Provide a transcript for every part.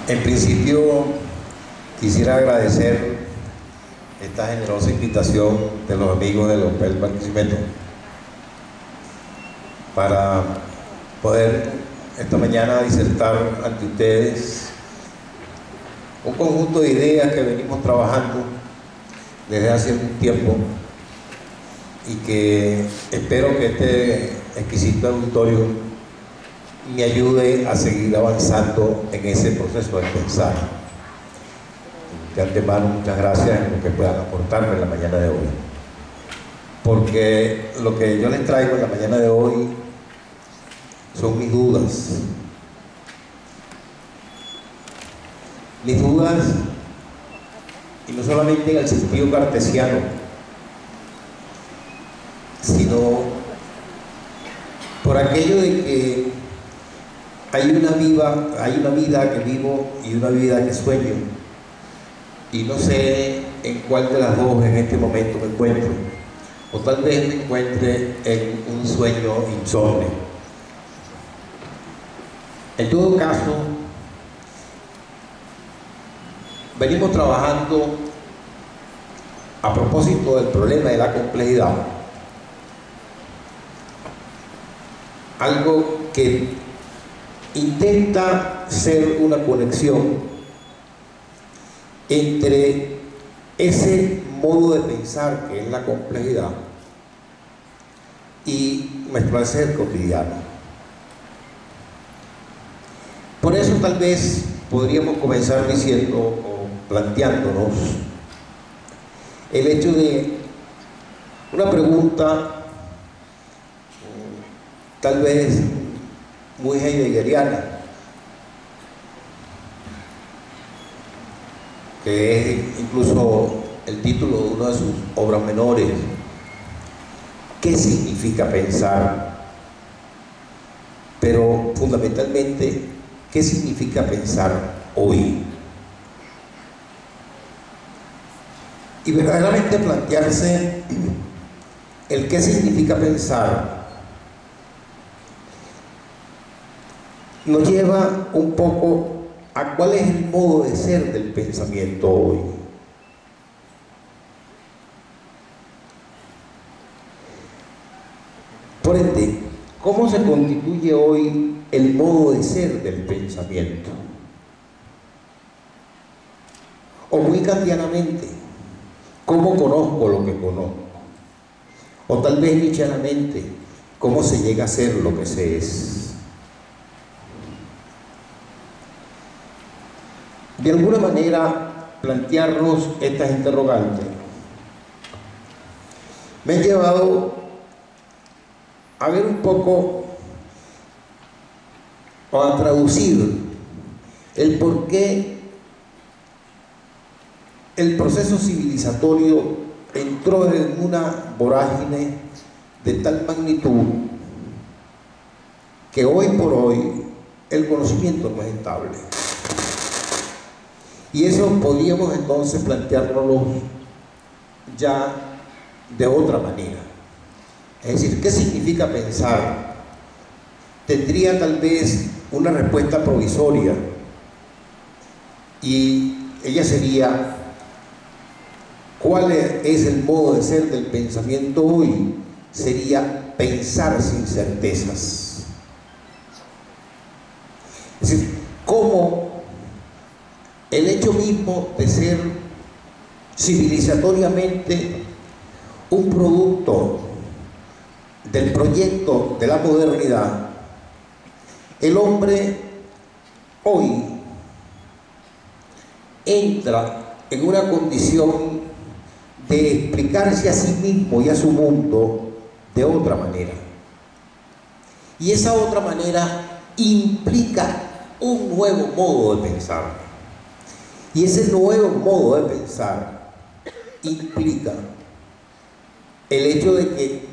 En principio, quisiera agradecer esta generosa invitación de los amigos del Hotel Barquisimeto para poder esta mañana disertar ante ustedes un conjunto de ideas que venimos trabajando desde hace un tiempo y que espero que este exquisito auditorio me ayude a seguir avanzando en ese proceso de pensar. De antemano, muchas gracias en lo que puedan aportarme en la mañana de hoy, porque lo que yo les traigo en la mañana de hoy son mis dudas, y no solamente en el sentido cartesiano, sino por aquello de que hay una vida que vivo y una vida que sueño, y no sé en cuál de las dos en este momento me encuentro, o tal vez me encuentre en un sueño insomne. En todo caso, venimos trabajando a propósito del problema de la complejidad, algo que intenta ser una conexión entre ese modo de pensar que es la complejidad y nuestro hacer cotidiano. Por eso tal vez podríamos comenzar diciendo o planteándonos el hecho de una pregunta tal vez muy heideggeriana, que es incluso el título de una de sus obras menores. ¿Qué significa pensar? Pero fundamentalmente, ¿qué significa pensar hoy? Y verdaderamente plantearse el qué significa pensar nos lleva un poco a cuál es el modo de ser del pensamiento hoy. Por ende, ¿cómo se constituye hoy el modo de ser del pensamiento? O muy kantianamente, ¿cómo conozco lo que conozco? O tal vez nietzscheanamente, ¿cómo se llega a ser lo que se es? De alguna manera, plantearnos estas interrogantes me han llevado a ver un poco o a traducir el por qué el proceso civilizatorio entró en una vorágine de tal magnitud que hoy por hoy el conocimiento no es estable. Y eso podríamos entonces planteárnoslo ya de otra manera. Es decir, ¿qué significa pensar? Tendría tal vez una respuesta provisoria, y ella sería: ¿cuál es el modo de ser del pensamiento hoy? Sería pensar sin certezas. Es decir, ¿cómo el hecho mismo de ser civilizatoriamente un producto del proyecto de la modernidad, el hombre hoy entra en una condición de explicarse a sí mismo y a su mundo de otra manera? Y esa otra manera implica un nuevo modo de pensar. Y ese nuevo modo de pensar implica el hecho de que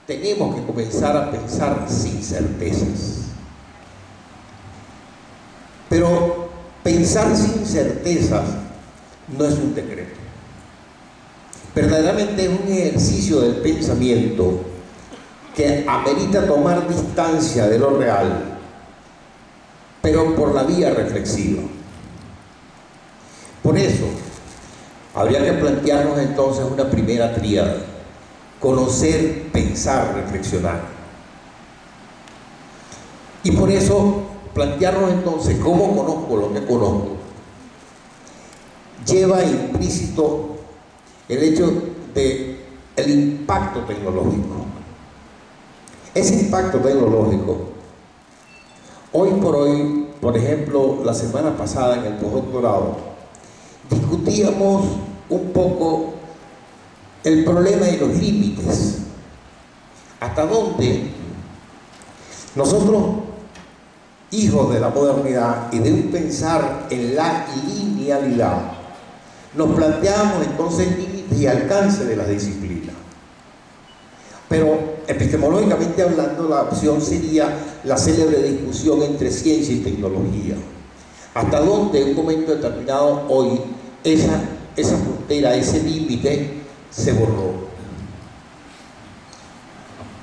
tenemos que comenzar a pensar sin certezas. Pero pensar sin certezas no es un decreto. Verdaderamente es un ejercicio del pensamiento que amerita tomar distancia de lo real, pero por la vía reflexiva. Por eso, habría que plantearnos entonces una primera tríada: conocer, pensar, reflexionar. Y por eso, plantearnos entonces cómo conozco lo que conozco lleva implícito el hecho de el impacto tecnológico. Ese impacto tecnológico, hoy por hoy, por ejemplo, la semana pasada en el postdoctorado, discutíamos un poco el problema de los límites. Hasta dónde nosotros, hijos de la modernidad y de un pensar en la linealidad, nos planteamos entonces límites y alcance de las disciplinas. Pero epistemológicamente hablando, la opción sería la célebre discusión entre ciencia y tecnología. Hasta dónde en un momento determinado hoy esa frontera, ese límite se borró.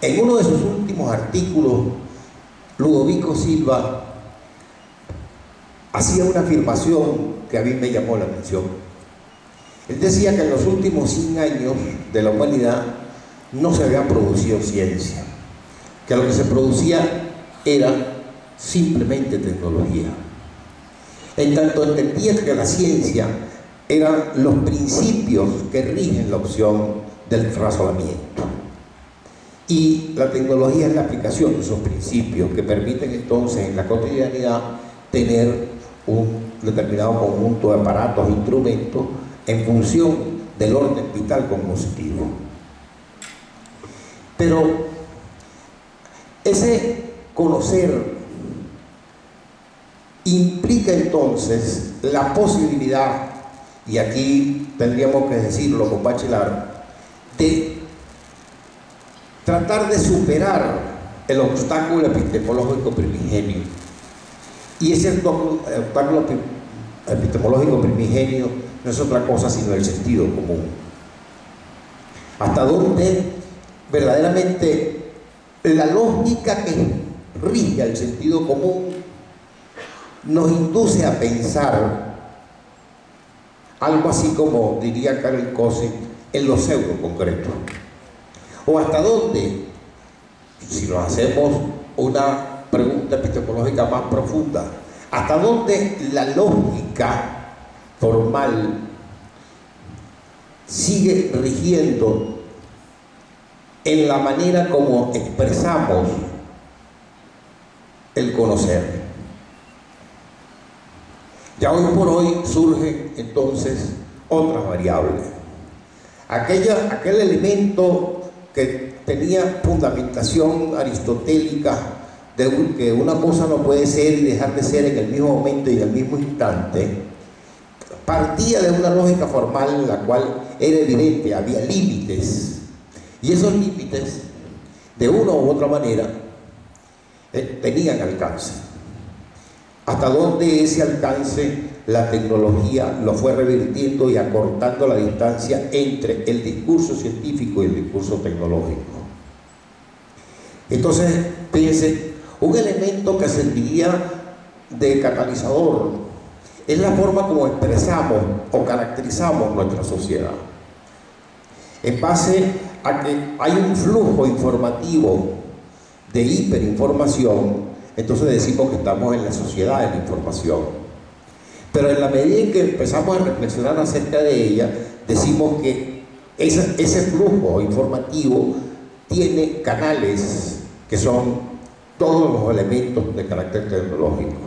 En uno de sus últimos artículos, Ludovico Silva hacía una afirmación que a mí me llamó la atención. Él decía que en los últimos 100 años de la humanidad no se había producido ciencia, que lo que se producía era simplemente tecnología. En tanto entendía que la ciencia eran los principios que rigen la opción del razonamiento, y la tecnología es la aplicación de esos principios que permiten entonces en la cotidianidad tener un determinado conjunto de aparatos e instrumentos en función del orden vital cognoscitivo. Pero ese conocer implica entonces la posibilidad, y aquí tendríamos que decirlo con Bachelard, de tratar de superar el obstáculo epistemológico primigenio. Y ese obstáculo epistemológico primigenio no es otra cosa sino el sentido común. Hasta dónde verdaderamente la lógica que rige al sentido común nos induce a pensar algo así como, diría Karel Kosik, en lo pseudo concreto. O hasta dónde, si nos hacemos una pregunta epistemológica más profunda, hasta dónde la lógica formal sigue rigiendo en la manera como expresamos el conocer. Ya hoy por hoy surgen entonces otras variables. Aquel elemento que tenía fundamentación aristotélica de que una cosa no puede ser y dejar de ser en el mismo momento y en el mismo instante, partía de una lógica formal en la cual era evidente, había límites, y esos límites, de una u otra manera, tenían alcance. Hasta dónde ese alcance la tecnología lo fue revirtiendo y acortando la distancia entre el discurso científico y el discurso tecnológico. Entonces, fíjense, un elemento que serviría de catalizador es la forma como expresamos o caracterizamos nuestra sociedad. En base a que hay un flujo informativo de hiperinformación, entonces decimos que estamos en la sociedad de la información. Pero en la medida en que empezamos a reflexionar acerca de ella, decimos que ese flujo informativo tiene canales que son todos los elementos de carácter tecnológico.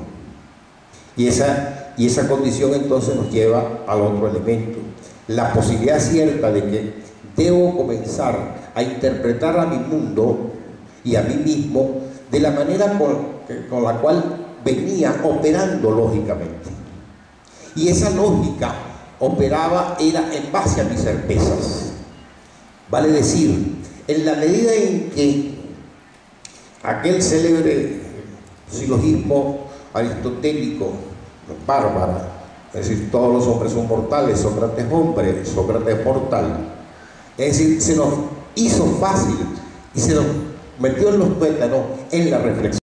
Y esa condición entonces nos lleva al otro elemento, la posibilidad cierta de que debo comenzar a interpretar a mi mundo y a mí mismo de la manera con la cual venía operando lógicamente. Y esa lógica era en base a mis certezas. Vale decir, en la medida en que aquel célebre silogismo aristotélico, bárbara, es decir, todos los hombres son mortales, Sócrates hombre, Sócrates mortal, es decir, se nos hizo fácil y se nos metió en los tuétanos en la reflexión.